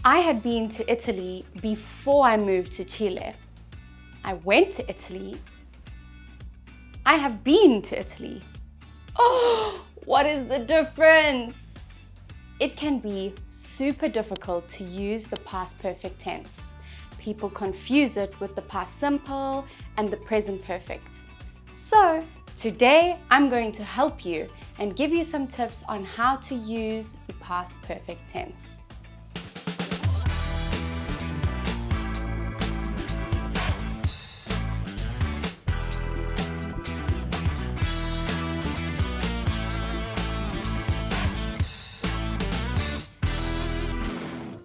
I had been to Italy before I moved to Chile. I went to Italy. I have been to Italy. Oh, what is the difference? It can be super difficult to use the past perfect tense. People confuse it with the past simple and the present perfect. So today I'm going to help you and give you some tips on how to use the past perfect tense.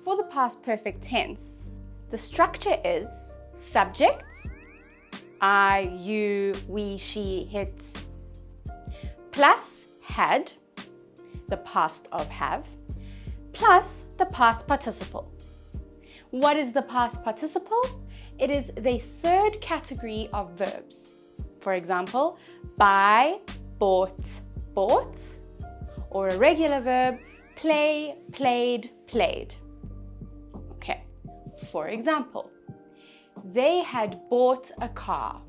For the past perfect tense, the structure is subject, I, you, we, she, it, plus had, the past of have, plus the past participle. What is the past participle? It is the third category of verbs. For example, buy, bought, bought, or a regular verb, play, played, played. Okay, for example, they had bought a car.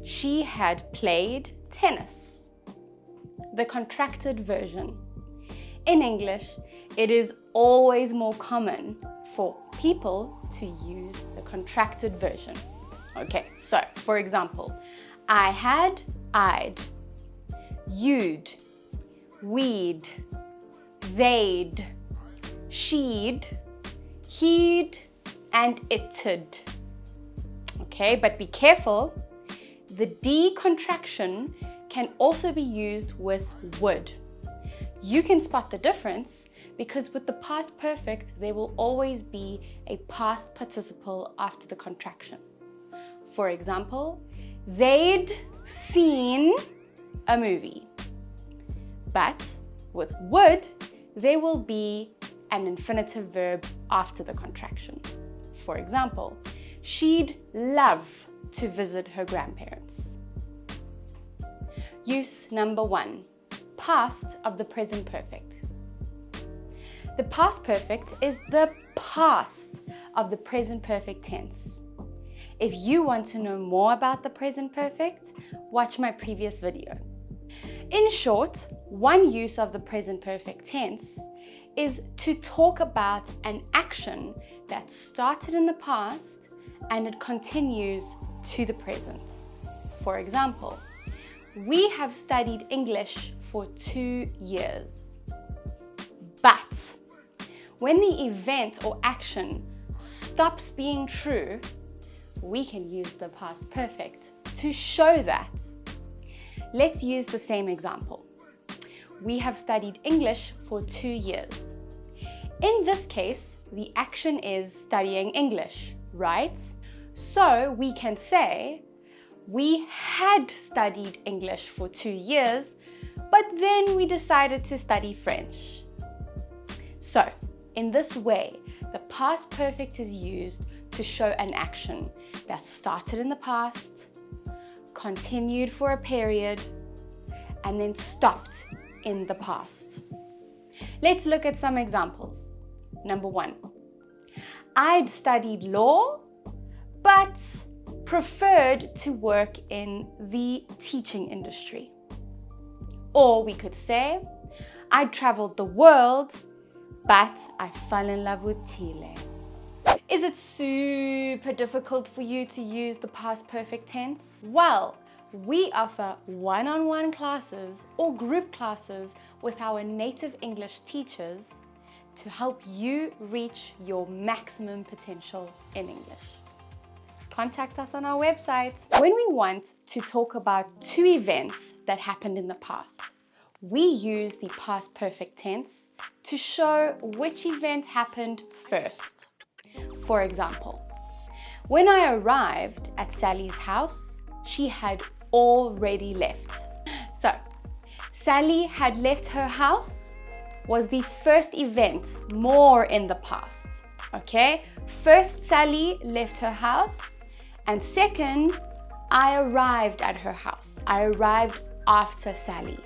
She had played tennis. The contracted version. In English, it is always more common for people to use the contracted version. Okay, so for example, I had, I'd, you'd, we'd, they'd, she'd, he'd, and it'd. Okay, but be careful. The D contraction can also be used with would. You can spot the difference because with the past perfect, there will always be a past participle after the contraction. For example, they'd seen a movie. But with would, there will be an infinitive verb after the contraction. For example, she'd love to visit her grandparents. Use number 1, past of the present perfect. The past perfect is the past of the present perfect tense. If you want to know more about the present perfect, watch my previous video. In short, one use of the present perfect tense is to talk about an action that started in the past and it continues to the present. For example, we have studied English for 2 years. But when the event or action stops being true, we can use the past perfect to show that. Let's use the same example. We have studied English for 2 years. In this case, the action is studying English, right? So we can say, we had studied English for 2 years, but then we decided to study French. So, in this way, the past perfect is used to show an action that started in the past, continued for a period, and then stopped in the past. Let's look at some examples. Number 1, I'd studied law, but preferred to work in the teaching industry. Or we could say, I traveled the world, but I fell in love with Chile. Is it super difficult for you to use the past perfect tense? Well, we offer one-on-one classes or group classes with our native English teachers to help you reach your maximum potential in English. Contact us on our website. When we want to talk about 2 events that happened in the past, we use the past perfect tense to show which event happened first. For example, when I arrived at Sally's house, she had already left. So, Sally had left her house was the first event, more in the past. Okay? First, Sally left her house, and second, I arrived at her house. I arrived after Sally.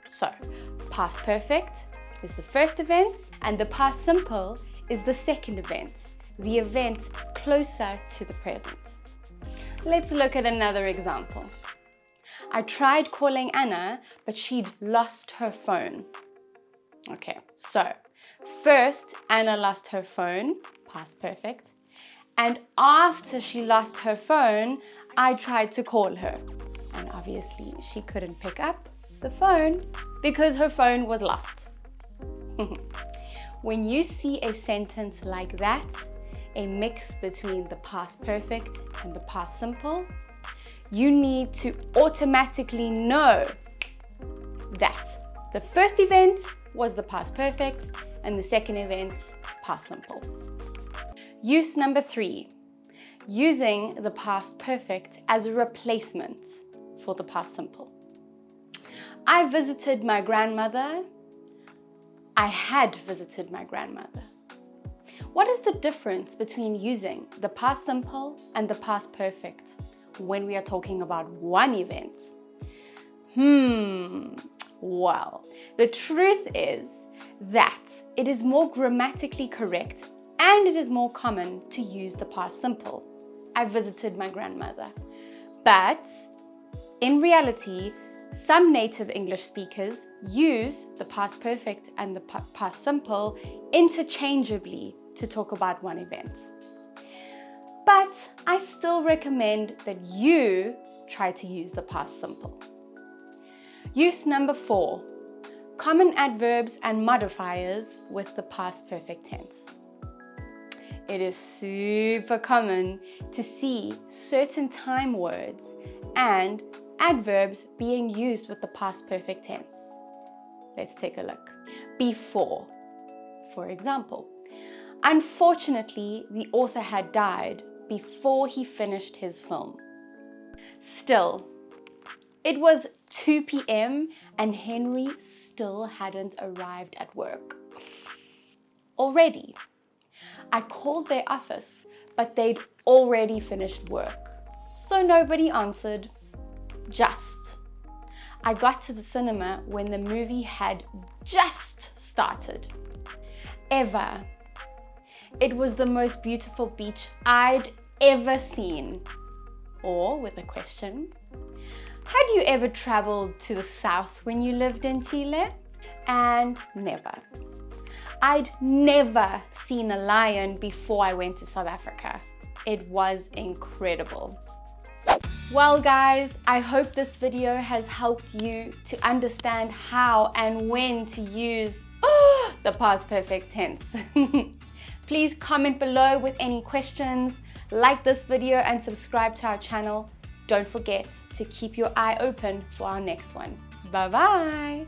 So, past perfect is the first event, and the past simple is the second event, the event closer to the present. Let's look at another example. I tried calling Anna, but she'd lost her phone. Okay, so first Anna lost her phone, past perfect, and after she lost her phone, I tried to call her. And obviously she couldn't pick up the phone because her phone was lost. When you see a sentence like that, a mix between the past perfect and the past simple, you need to automatically know that the first event was the past perfect and the second event, past simple. Use number 3, using the past perfect as a replacement for the past simple. I visited my grandmother. I had visited my grandmother. What is the difference between using the past simple and the past perfect when we are talking about one event? Well, the truth is that it is more grammatically correct and it is more common to use the past simple. I visited my grandmother. But in reality, some native English speakers use the past perfect and the past simple interchangeably to talk about one event. But I still recommend that you try to use the past simple. Use number 4, common adverbs and modifiers with the past perfect tense. It is super common to see certain time words and adverbs being used with the past perfect tense. Let's take a look. Before, for example, unfortunately, the author had died before he finished his film. Still, it was 2 p.m. and Henry still hadn't arrived at work. Already, I called their office, but they'd already finished work, so nobody answered. Just. I got to the cinema when the movie had just started. Ever. It was the most beautiful beach I'd ever seen. Or with a question, had you ever traveled to the south when you lived in Chile? And never. I'd never seen a lion before I went to South Africa. It was incredible. Well guys, I hope this video has helped you to understand how and when to use the past perfect tense. Please comment below with any questions, like this video and subscribe to our channel. Don't forget to keep your eye open for our next one. Bye bye!